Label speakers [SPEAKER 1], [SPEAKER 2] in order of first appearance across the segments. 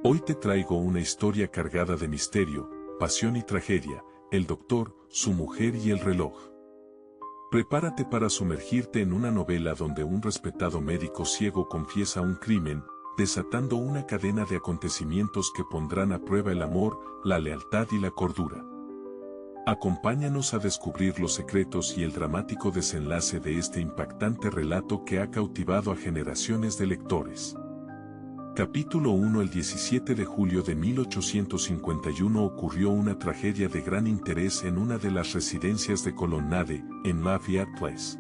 [SPEAKER 1] Hoy te traigo una historia cargada de misterio, pasión y tragedia, el doctor, su mujer y el reloj. Prepárate para sumergirte en una novela donde un respetado médico ciego confiesa un crimen, desatando una cadena de acontecimientos que pondrán a prueba el amor, la lealtad y la cordura. Acompáñanos a descubrir los secretos y el dramático desenlace de este impactante relato que ha cautivado a generaciones de lectores. Capítulo 1. El 17 de julio de 1851 ocurrió una tragedia de gran interés en una de las residencias de Colonnade, en Lafayette Place.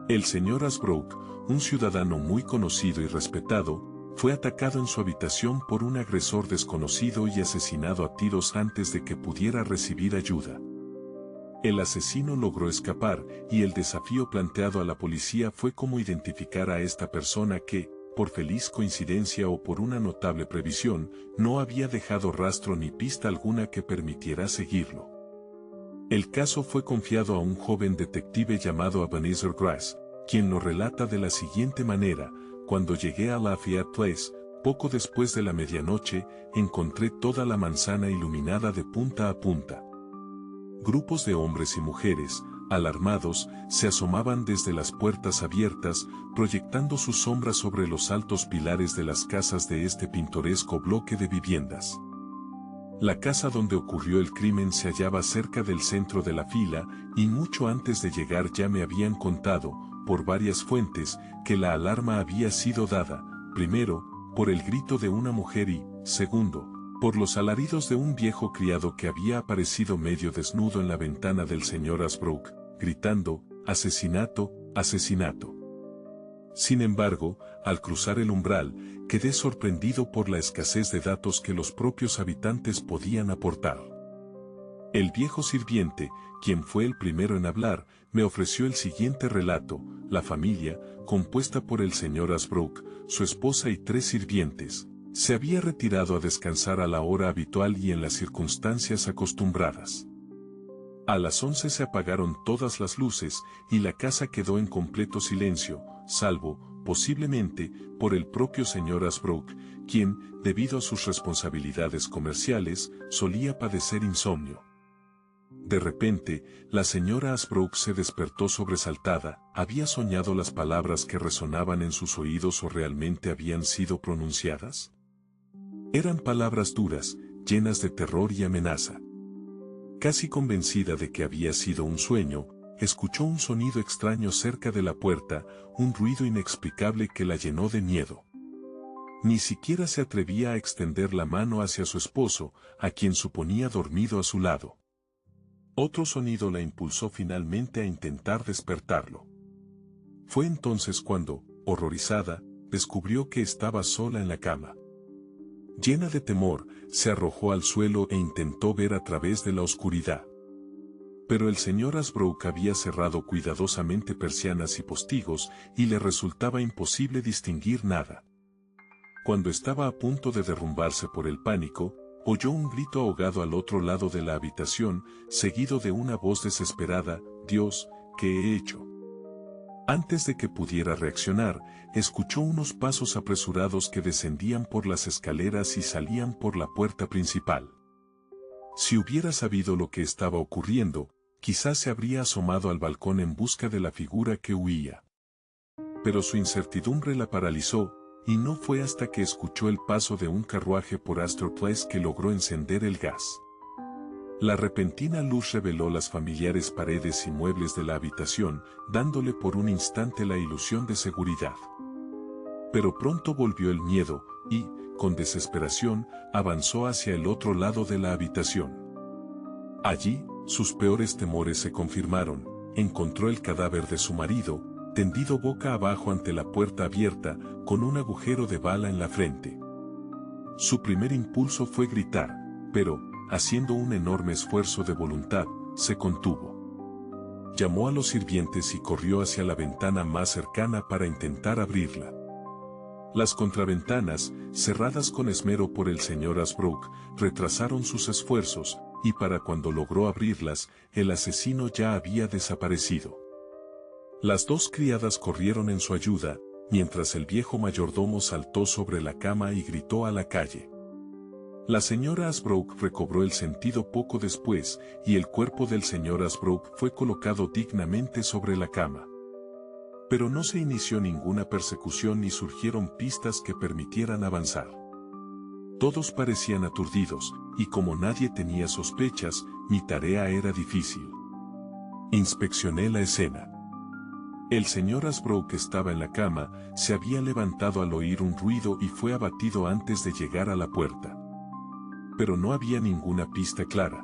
[SPEAKER 1] El señor Ashbrook, un ciudadano muy conocido y respetado, fue atacado en su habitación por un agresor desconocido y asesinado a tiros antes de que pudiera recibir ayuda. El asesino logró escapar, y el desafío planteado a la policía fue cómo identificar a esta persona que, por feliz coincidencia o por una notable previsión, no había dejado rastro ni pista alguna que permitiera seguirlo. El caso fue confiado a un joven detective llamado Ebenezer Grass, quien lo relata de la siguiente manera: cuando llegué a Lafayette Place, poco después de la medianoche, encontré toda la manzana iluminada de punta a punta. Grupos de hombres y mujeres, alarmados, se asomaban desde las puertas abiertas, proyectando sus sombras sobre los altos pilares de las casas de este pintoresco bloque de viviendas. La casa donde ocurrió el crimen se hallaba cerca del centro de la fila, y mucho antes de llegar ya me habían contado, por varias fuentes, que la alarma había sido dada, primero, por el grito de una mujer y, segundo, por los alaridos de un viejo criado que había aparecido medio desnudo en la ventana del señor Ashbrook, gritando: «¡Asesinato, asesinato!». Sin embargo, al cruzar el umbral, quedé sorprendido por la escasez de datos que los propios habitantes podían aportar. El viejo sirviente, quien fue el primero en hablar, me ofreció el siguiente relato: la familia, compuesta por el señor Ashbrook, su esposa y 3 sirvientes, se había retirado a descansar a la hora habitual y en las circunstancias acostumbradas. A las 11 se apagaron todas las luces, y la casa quedó en completo silencio, salvo, posiblemente, por el propio señor Ashbrook, quien, debido a sus responsabilidades comerciales, solía padecer insomnio. De repente, la señora Ashbrook se despertó sobresaltada. ¿Había soñado las palabras que resonaban en sus oídos o realmente habían sido pronunciadas? Eran palabras duras, llenas de terror y amenaza. Casi convencida de que había sido un sueño, escuchó un sonido extraño cerca de la puerta, un ruido inexplicable que la llenó de miedo. Ni siquiera se atrevía a extender la mano hacia su esposo, a quien suponía dormido a su lado. Otro sonido la impulsó finalmente a intentar despertarlo. Fue entonces cuando, horrorizada, descubrió que estaba sola en la cama. Llena de temor, se arrojó al suelo e intentó ver a través de la oscuridad. Pero el señor Ashbrook había cerrado cuidadosamente persianas y postigos, y le resultaba imposible distinguir nada. Cuando estaba a punto de derrumbarse por el pánico, oyó un grito ahogado al otro lado de la habitación, seguido de una voz desesperada: «Dios, ¿qué he hecho?». Antes de que pudiera reaccionar, escuchó unos pasos apresurados que descendían por las escaleras y salían por la puerta principal. Si hubiera sabido lo que estaba ocurriendo, quizás se habría asomado al balcón en busca de la figura que huía. Pero su incertidumbre la paralizó, y no fue hasta que escuchó el paso de un carruaje por Astor Place que logró encender el gas. La repentina luz reveló las familiares paredes y muebles de la habitación, dándole por un instante la ilusión de seguridad. Pero pronto volvió el miedo, y, con desesperación, avanzó hacia el otro lado de la habitación. Allí, sus peores temores se confirmaron. Encontró el cadáver de su marido, tendido boca abajo ante la puerta abierta, con un agujero de bala en la frente. Su primer impulso fue gritar, pero, haciendo un enorme esfuerzo de voluntad, se contuvo. Llamó a los sirvientes y corrió hacia la ventana más cercana para intentar abrirla. Las contraventanas, cerradas con esmero por el señor Ashbrook, retrasaron sus esfuerzos, y para cuando logró abrirlas, el asesino ya había desaparecido. Las 2 criadas corrieron en su ayuda, mientras el viejo mayordomo saltó sobre la cama y gritó a la calle: La señora Asbrook recobró el sentido poco después, y el cuerpo del señor Asbrook fue colocado dignamente sobre la cama. Pero no se inició ninguna persecución ni surgieron pistas que permitieran avanzar. Todos parecían aturdidos, y como nadie tenía sospechas, mi tarea era difícil. Inspeccioné la escena. El señor Asbrook estaba en la cama, se había levantado al oír un ruido y fue abatido antes de llegar a la puerta. Pero no había ninguna pista clara.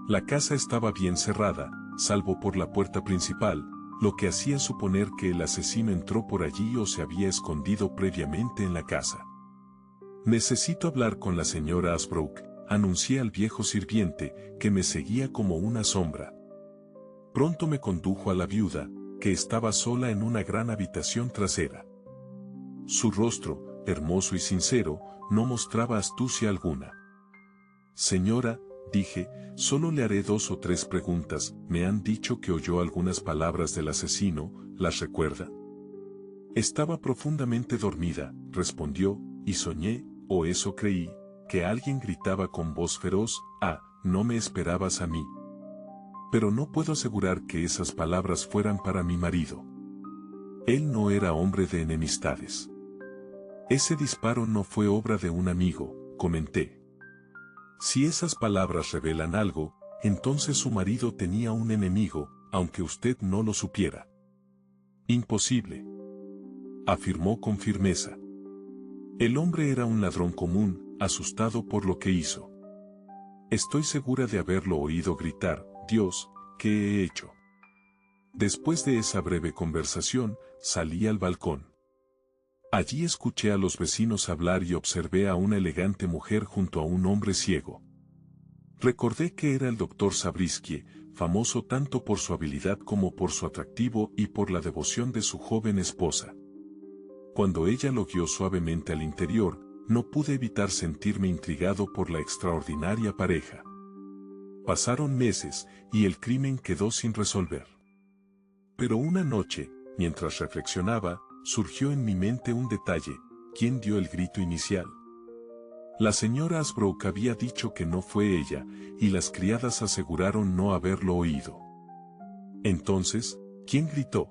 [SPEAKER 1] La casa estaba bien cerrada, salvo por la puerta principal, lo que hacía suponer que el asesino entró por allí o se había escondido previamente en la casa. Necesito hablar con la señora Asbrook, anuncié al viejo sirviente, que me seguía como una sombra. Pronto me condujo a la viuda, que estaba sola en una gran habitación trasera. Su rostro, hermoso y sincero, no mostraba astucia alguna. Señora, dije, solo le haré 2 o 3 preguntas. Me han dicho que oyó algunas palabras del asesino, ¿las recuerda? Estaba profundamente dormida, respondió, y soñé, o eso creí, que alguien gritaba con voz feroz, «Ah, no me esperabas a mí». Pero no puedo asegurar que esas palabras fueran para mi marido. Él no era hombre de enemistades. Ese disparo no fue obra de un amigo, comenté. Si esas palabras revelan algo, entonces su marido tenía un enemigo, aunque usted no lo supiera. Imposible, afirmó con firmeza. El hombre era un ladrón común, asustado por lo que hizo. Estoy segura de haberlo oído gritar, «Dios, ¿qué he hecho?». Después de esa breve conversación, salí al balcón. Allí escuché a los vecinos hablar y observé a una elegante mujer junto a un hombre ciego. Recordé que era el doctor Zabriskie, famoso tanto por su habilidad como por su atractivo y por la devoción de su joven esposa. Cuando ella lo guió suavemente al interior, no pude evitar sentirme intrigado por la extraordinaria pareja. Pasaron meses, y el crimen quedó sin resolver. Pero una noche, mientras reflexionaba, surgió en mi mente un detalle: ¿quién dio el grito inicial? La señora Asbrook había dicho que no fue ella, y las criadas aseguraron no haberlo oído. Entonces, ¿quién gritó?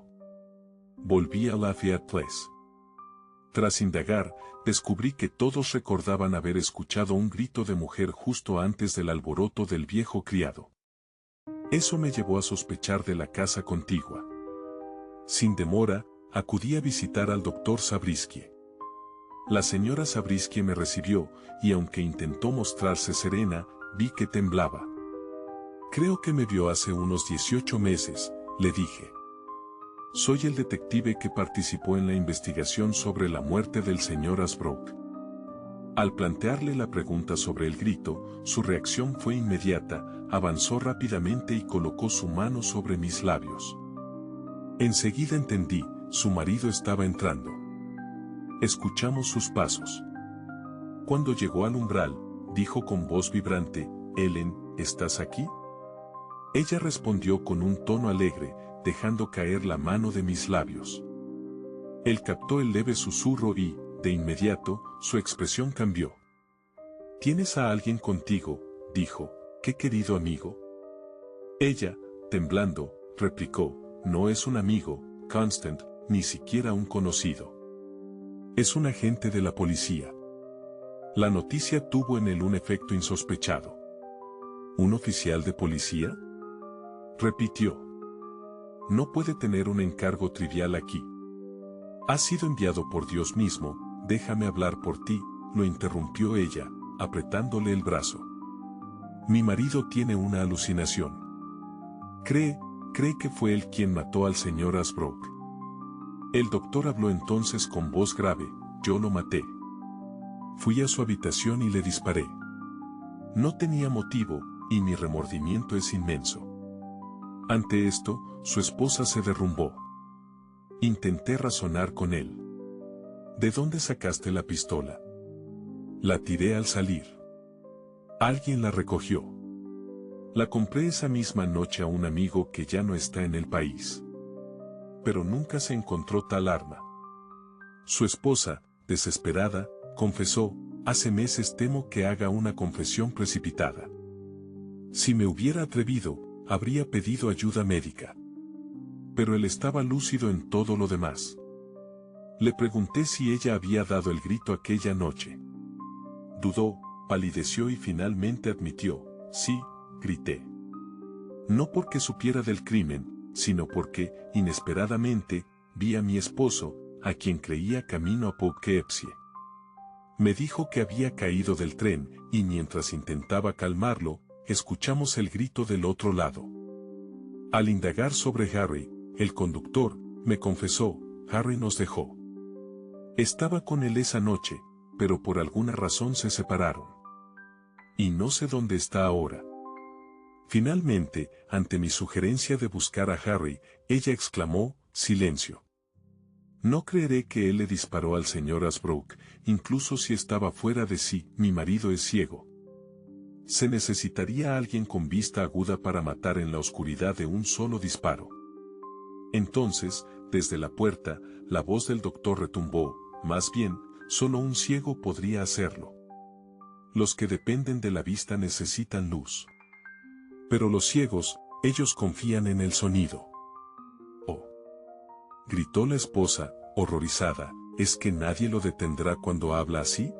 [SPEAKER 1] Volví a Lafayette Place. Tras indagar, descubrí que todos recordaban haber escuchado un grito de mujer justo antes del alboroto del viejo criado. Eso me llevó a sospechar de la casa contigua. Sin demora, acudí a visitar al doctor Zabriskie. La señora Zabriskie me recibió, y aunque intentó mostrarse serena, vi que temblaba. Creo que me vio hace unos 18 meses, le dije. Soy el detective que participó en la investigación sobre la muerte del señor Asbrook. Al plantearle la pregunta sobre el grito, su reacción fue inmediata, avanzó rápidamente y colocó su mano sobre mis labios. Enseguida entendí, su marido estaba entrando. Escuchamos sus pasos. Cuando llegó al umbral, dijo con voz vibrante, «Ellen, ¿estás aquí?». Ella respondió con un tono alegre, dejando caer la mano de mis labios. Él captó el leve susurro y, de inmediato, su expresión cambió. «¿Tienes a alguien contigo?», dijo. «¿Qué querido amigo?». Ella, temblando, replicó, «No es un amigo, Constant, ni siquiera un conocido. Es un agente de la policía». La noticia tuvo en él un efecto insospechado. «¿Un oficial de policía?», repitió. «No puede tener un encargo trivial aquí. Ha sido enviado por Dios mismo, déjame hablar por ti», lo interrumpió ella, apretándole el brazo. «Mi marido tiene una alucinación. Cree que fue él quien mató al señor Asbrook». El doctor habló entonces con voz grave, «Yo lo maté. Fui a su habitación y le disparé. No tenía motivo, y mi remordimiento es inmenso». Ante esto, su esposa se derrumbó. Intenté razonar con él. «¿De dónde sacaste la pistola?». «La tiré al salir. Alguien la recogió. La compré esa misma noche a un amigo que ya no está en el país. Pero nunca se encontró tal arma». Su esposa, desesperada, confesó, hace meses temo que haga una confesión precipitada. Si me hubiera atrevido, habría pedido ayuda médica. Pero él estaba lúcido en todo lo demás. Le pregunté si ella había dado el grito aquella noche. Dudó, palideció y finalmente admitió, sí, grité. No porque supiera del crimen, sino porque, inesperadamente, vi a mi esposo, a quien creía camino a Poughkeepsie. Me dijo que había caído del tren, y mientras intentaba calmarlo, escuchamos el grito del otro lado. Al indagar sobre Harry, el conductor, me confesó, Harry nos dejó. Estaba con él esa noche, pero por alguna razón se separaron. Y no sé dónde está ahora. Finalmente, ante mi sugerencia de buscar a Harry, ella exclamó, silencio. No creeré que él le disparó al señor Ashbrook, incluso si estaba fuera de sí, mi marido es ciego. Se necesitaría alguien con vista aguda para matar en la oscuridad de un solo disparo. Entonces, desde la puerta, la voz del doctor retumbó, más bien, solo un ciego podría hacerlo. Los que dependen de la vista necesitan luz. Pero los ciegos, ellos confían en el sonido. Oh. Gritó la esposa, horrorizada, ¿es que nadie lo detendrá cuando habla así?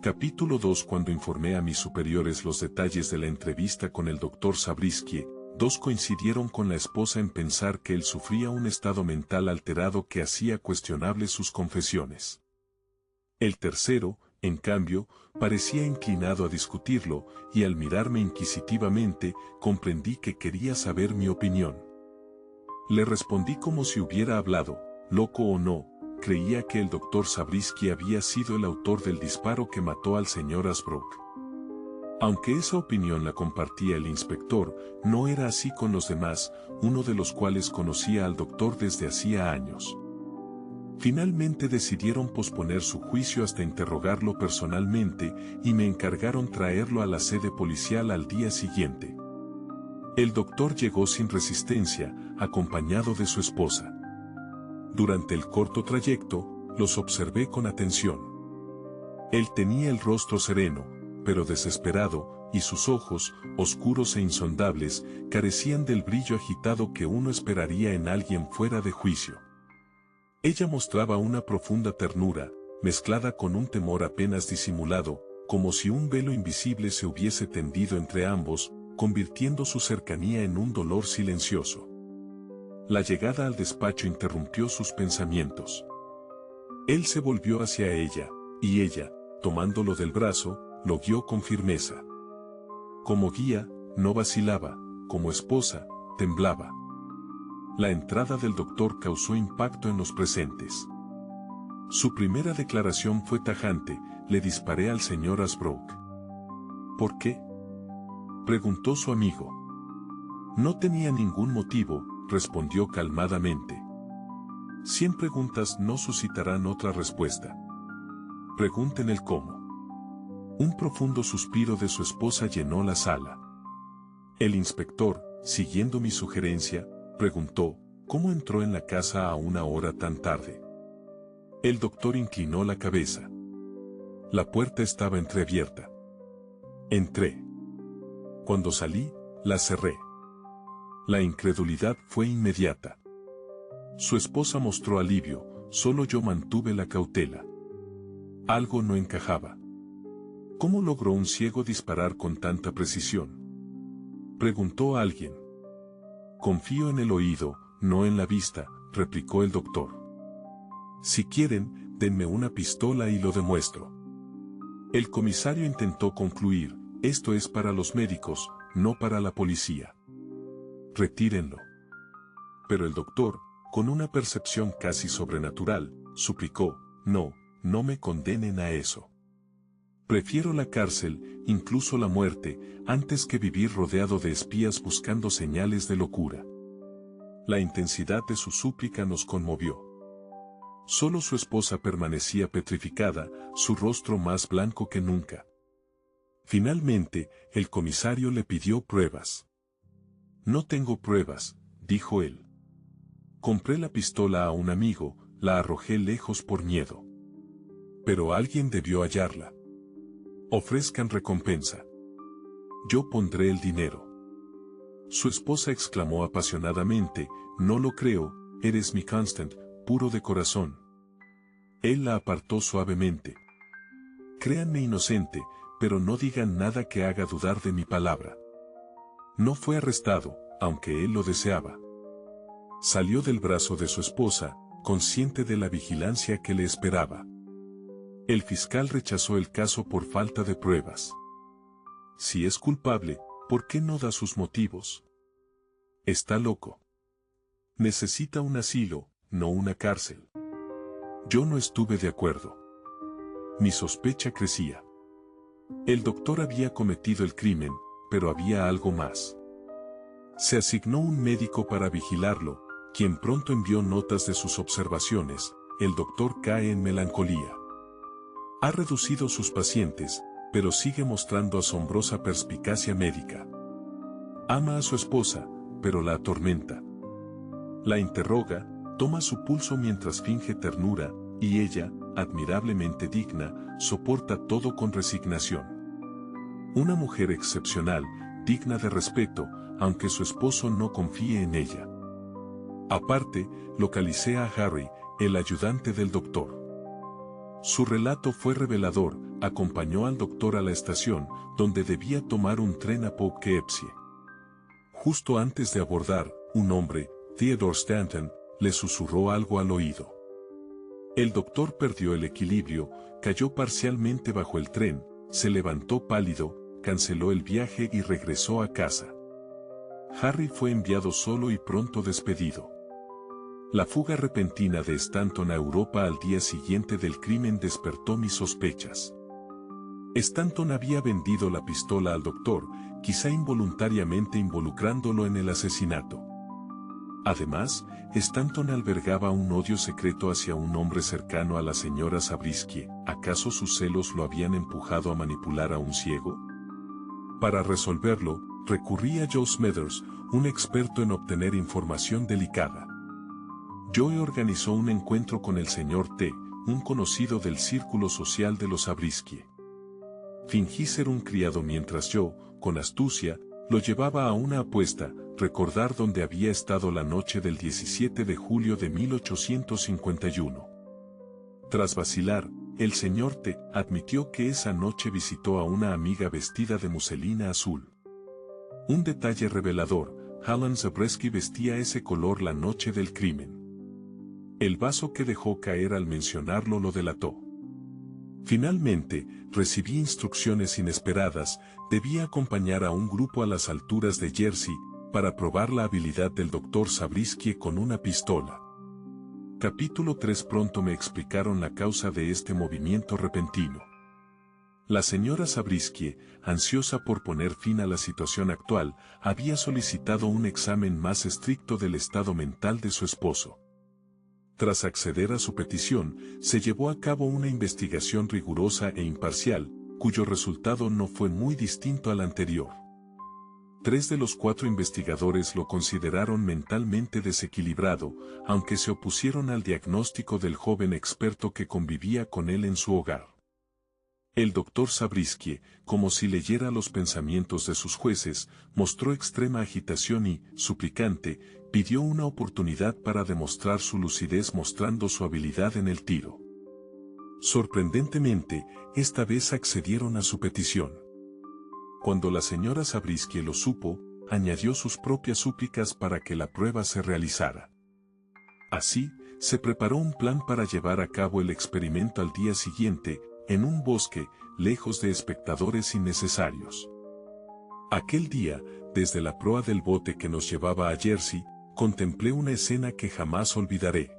[SPEAKER 1] Capítulo 2. Cuando informé a mis superiores los detalles de la entrevista con el doctor Zabriskie, dos coincidieron con la esposa en pensar que él sufría un estado mental alterado que hacía cuestionables sus confesiones. El tercero, en cambio, parecía inclinado a discutirlo, y al mirarme inquisitivamente, comprendí que quería saber mi opinión. Le respondí como si hubiera hablado, loco o no, creía que el doctor Zabriskie había sido el autor del disparo que mató al señor Ashbrook. Aunque esa opinión la compartía el inspector, no era así con los demás, uno de los cuales conocía al doctor desde hacía años. Finalmente decidieron posponer su juicio hasta interrogarlo personalmente, y me encargaron traerlo a la sede policial al día siguiente. El doctor llegó sin resistencia, acompañado de su esposa. Durante el corto trayecto, los observé con atención. Él tenía el rostro sereno, pero desesperado, y sus ojos, oscuros e insondables, carecían del brillo agitado que uno esperaría en alguien fuera de juicio. Ella mostraba una profunda ternura, mezclada con un temor apenas disimulado, como si un velo invisible se hubiese tendido entre ambos, convirtiendo su cercanía en un dolor silencioso. La llegada al despacho interrumpió sus pensamientos. Él se volvió hacia ella, y ella, tomándolo del brazo, lo guió con firmeza. Como guía, no vacilaba, como esposa, temblaba. La entrada del doctor causó impacto en los presentes. Su primera declaración fue tajante, le disparé al señor Ashbrook. ¿Por qué?, preguntó su amigo. No tenía ningún motivo, respondió calmadamente. 100 preguntas no suscitarán otra respuesta. Pregunten el cómo. Un profundo suspiro de su esposa llenó la sala. El inspector, siguiendo mi sugerencia, preguntó, ¿cómo entró en la casa a una hora tan tarde? El doctor inclinó la cabeza. La puerta estaba entreabierta. Entré. Cuando salí, la cerré. La incredulidad fue inmediata. Su esposa mostró alivio, solo yo mantuve la cautela. Algo no encajaba. ¿Cómo logró un ciego disparar con tanta precisión?, preguntó alguien. Confío en el oído, no en la vista, replicó el doctor. Si quieren, denme una pistola y lo demuestro. El comisario intentó concluir, esto es para los médicos, no para la policía. Retírenlo. Pero el doctor, con una percepción casi sobrenatural, suplicó, no me condenen a eso. Prefiero la cárcel, incluso la muerte, antes que vivir rodeado de espías buscando señales de locura. La intensidad de su súplica nos conmovió. Solo su esposa permanecía petrificada, su rostro más blanco que nunca. Finalmente, el comisario le pidió pruebas. No tengo pruebas, dijo él. Compré la pistola a un amigo, la arrojé lejos por miedo. Pero alguien debió hallarla. Ofrezcan recompensa. Yo pondré el dinero. Su esposa exclamó apasionadamente, no lo creo, eres mi Constant, puro de corazón. Él la apartó suavemente. Créanme inocente, pero no digan nada que haga dudar de mi palabra. No fue arrestado, aunque él lo deseaba. Salió del brazo de su esposa, consciente de la vigilancia que le esperaba. El fiscal rechazó el caso por falta de pruebas. Si es culpable, ¿por qué no da sus motivos? Está loco. Necesita un asilo, no una cárcel. Yo no estuve de acuerdo. Mi sospecha crecía. El doctor había cometido el crimen, pero había algo más. Se asignó un médico para vigilarlo, quien pronto envió notas de sus observaciones. El doctor cae en melancolía. Ha reducido sus pacientes, pero sigue mostrando asombrosa perspicacia médica. Ama a su esposa, pero la atormenta. La interroga, toma su pulso mientras finge ternura, y ella, admirablemente digna, soporta todo con resignación. Una mujer excepcional, digna de respeto, aunque su esposo no confíe en ella. Aparte, localicé a Harry, el ayudante del doctor. Su relato fue revelador, acompañó al doctor a la estación, donde debía tomar un tren a Poughkeepsie. Justo antes de abordar, un hombre, Theodore Stanton, le susurró algo al oído. El doctor perdió el equilibrio, cayó parcialmente bajo el tren, se levantó pálido, canceló el viaje y regresó a casa. Harry fue enviado solo y pronto despedido. La fuga repentina de Stanton a Europa al día siguiente del crimen despertó mis sospechas. Stanton había vendido la pistola al doctor, quizá involuntariamente involucrándolo en el asesinato. Además, Stanton albergaba un odio secreto hacia un hombre cercano a la señora Zabriskie. ¿Acaso sus celos lo habían empujado a manipular a un ciego? Para resolverlo, recurrí a Joe Smethers, un experto en obtener información delicada. Joe organizó un encuentro con el señor T, un conocido del círculo social de los Zabriskie. Fingí ser un criado mientras yo, con astucia, lo llevaba a una apuesta, recordar dónde había estado la noche del 17 de julio de 1851. Tras vacilar, el señor T admitió que esa noche visitó a una amiga vestida de muselina azul. Un detalle revelador, Helen Zabriskie vestía ese color la noche del crimen. El vaso que dejó caer al mencionarlo lo delató. Finalmente, recibí instrucciones inesperadas, debía acompañar a un grupo a las alturas de Jersey, para probar la habilidad del doctor Zabriskie con una pistola. Capítulo 3. Pronto me explicaron la causa de este movimiento repentino. La señora Zabriskie, ansiosa por poner fin a la situación actual, había solicitado un examen más estricto del estado mental de su esposo. Tras acceder a su petición, se llevó a cabo una investigación rigurosa e imparcial, cuyo resultado no fue muy distinto al anterior. 3 de los 4 investigadores lo consideraron mentalmente desequilibrado, aunque se opusieron al diagnóstico del joven experto que convivía con él en su hogar. El doctor Zabriskie, como si leyera los pensamientos de sus jueces, mostró extrema agitación y, suplicante, pidió una oportunidad para demostrar su lucidez mostrando su habilidad en el tiro. Sorprendentemente, esta vez accedieron a su petición. Cuando la señora Zabriskie lo supo, añadió sus propias súplicas para que la prueba se realizara. Así, se preparó un plan para llevar a cabo el experimento al día siguiente, en un bosque, lejos de espectadores innecesarios. Aquel día, desde la proa del bote que nos llevaba a Jersey, contemplé una escena que jamás olvidaré.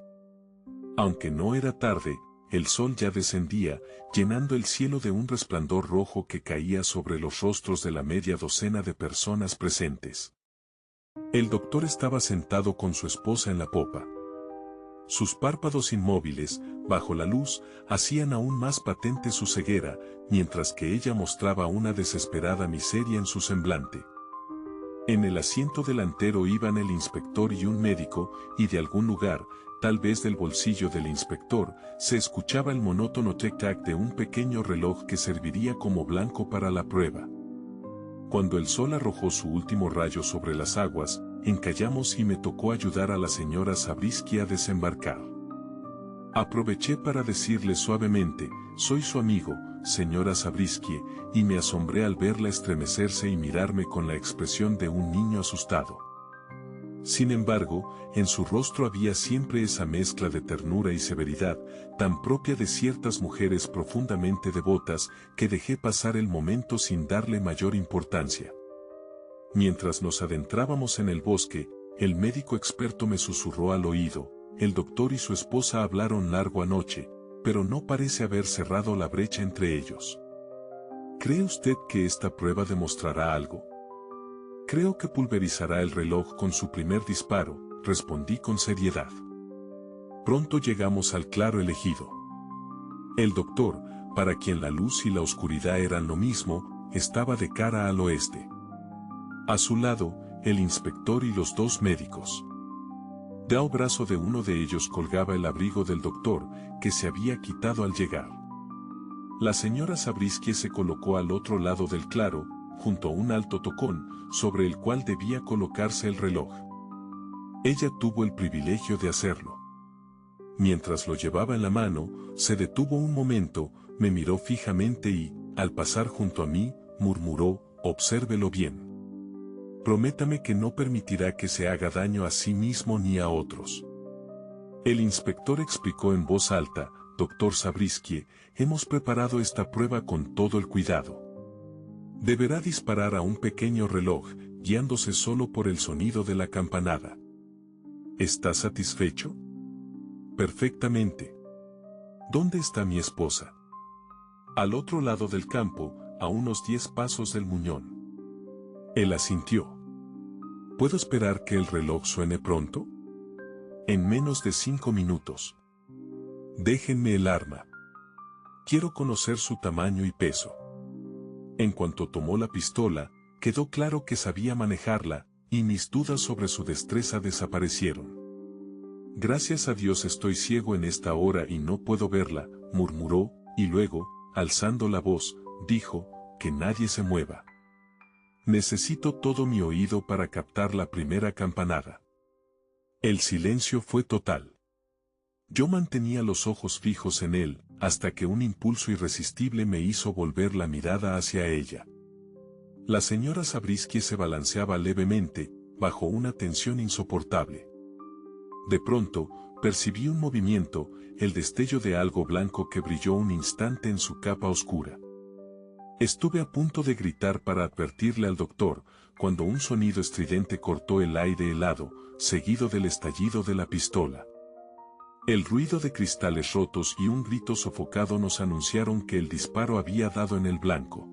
[SPEAKER 1] Aunque no era tarde, el sol ya descendía, llenando el cielo de un resplandor rojo que caía sobre los rostros de la media docena de personas presentes. El doctor estaba sentado con su esposa en la popa. Sus párpados inmóviles, bajo la luz, hacían aún más patente su ceguera, mientras que ella mostraba una desesperada miseria en su semblante. En el asiento delantero iban el inspector y un médico, y de algún lugar, tal vez del bolsillo del inspector, se escuchaba el monótono tic-tac de un pequeño reloj que serviría como blanco para la prueba. Cuando el sol arrojó su último rayo sobre las aguas, encallamos y me tocó ayudar a la señora Zabriskie a desembarcar. Aproveché para decirle suavemente, soy su amigo, señora Zabriskie, y me asombré al verla estremecerse y mirarme con la expresión de un niño asustado. Sin embargo, en su rostro había siempre esa mezcla de ternura y severidad, tan propia de ciertas mujeres profundamente devotas, que dejé pasar el momento sin darle mayor importancia. Mientras nos adentrábamos en el bosque, el médico experto me susurró al oído, el doctor y su esposa hablaron largo anoche, pero no parece haber cerrado la brecha entre ellos. ¿Cree usted que esta prueba demostrará algo? Creo que pulverizará el reloj con su primer disparo, respondí con seriedad. Pronto llegamos al claro elegido. El doctor, para quien la luz y la oscuridad eran lo mismo, estaba de cara al oeste. A su lado, el inspector y los dos médicos. Del brazo de uno de ellos colgaba el abrigo del doctor, que se había quitado al llegar. La señora Zabriskie se colocó al otro lado del claro, junto a un alto tocón, sobre el cual debía colocarse el reloj. Ella tuvo el privilegio de hacerlo. Mientras lo llevaba en la mano, se detuvo un momento, me miró fijamente y, al pasar junto a mí, murmuró, obsérvelo bien. Prométame que no permitirá que se haga daño a sí mismo ni a otros. El inspector explicó en voz alta, doctor Zabriskie, hemos preparado esta prueba con todo el cuidado. Deberá disparar a un pequeño reloj, guiándose solo por el sonido de la campanada. ¿Está satisfecho? Perfectamente. ¿Dónde está mi esposa? Al otro lado del campo, a unos 10 pasos del muñón. Él asintió. ¿Puedo esperar que el reloj suene pronto? En menos de 5 minutos. Déjenme el arma. Quiero conocer su tamaño y peso. En cuanto tomó la pistola, quedó claro que sabía manejarla, y mis dudas sobre su destreza desaparecieron. Gracias a Dios estoy ciego en esta hora y no puedo verla, murmuró, y luego, alzando la voz, dijo, que nadie se mueva. Necesito todo mi oído para captar la primera campanada. El silencio fue total. Yo mantenía los ojos fijos en él, hasta que un impulso irresistible me hizo volver la mirada hacia ella. La señora Zabriskie se balanceaba levemente, bajo una tensión insoportable. De pronto, percibí un movimiento, el destello de algo blanco que brilló un instante en su capa oscura. Estuve a punto de gritar para advertirle al doctor, cuando un sonido estridente cortó el aire helado, seguido del estallido de la pistola. El ruido de cristales rotos y un grito sofocado nos anunciaron que el disparo había dado en el blanco.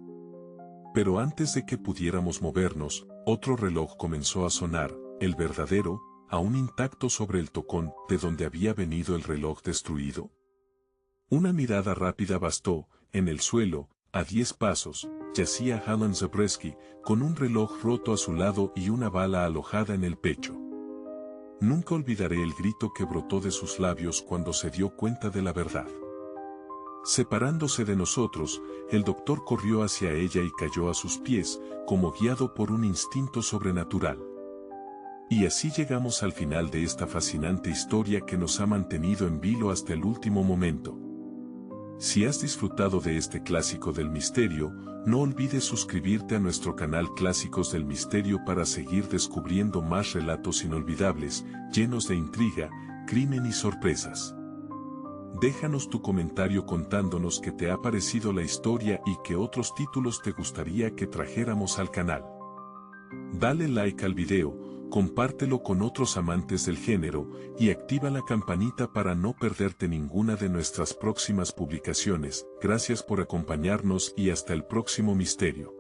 [SPEAKER 1] Pero antes de que pudiéramos movernos, otro reloj comenzó a sonar, el verdadero, aún intacto sobre el tocón de donde había venido el reloj destruido. Una mirada rápida bastó, en el suelo, a 10 pasos, yacía Alan Zabriskie, con un reloj roto a su lado y una bala alojada en el pecho. Nunca olvidaré el grito que brotó de sus labios cuando se dio cuenta de la verdad. Separándose de nosotros, el doctor corrió hacia ella y cayó a sus pies, como guiado por un instinto sobrenatural. Y así llegamos al final de esta fascinante historia que nos ha mantenido en vilo hasta el último momento. Si has disfrutado de este clásico del misterio, no olvides suscribirte a nuestro canal Clásicos del Misterio para seguir descubriendo más relatos inolvidables, llenos de intriga, crimen y sorpresas. Déjanos tu comentario contándonos qué te ha parecido la historia y qué otros títulos te gustaría que trajéramos al canal. Dale like al video, compártelo con otros amantes del género y activa la campanita para no perderte ninguna de nuestras próximas publicaciones. Gracias por acompañarnos y hasta el próximo misterio.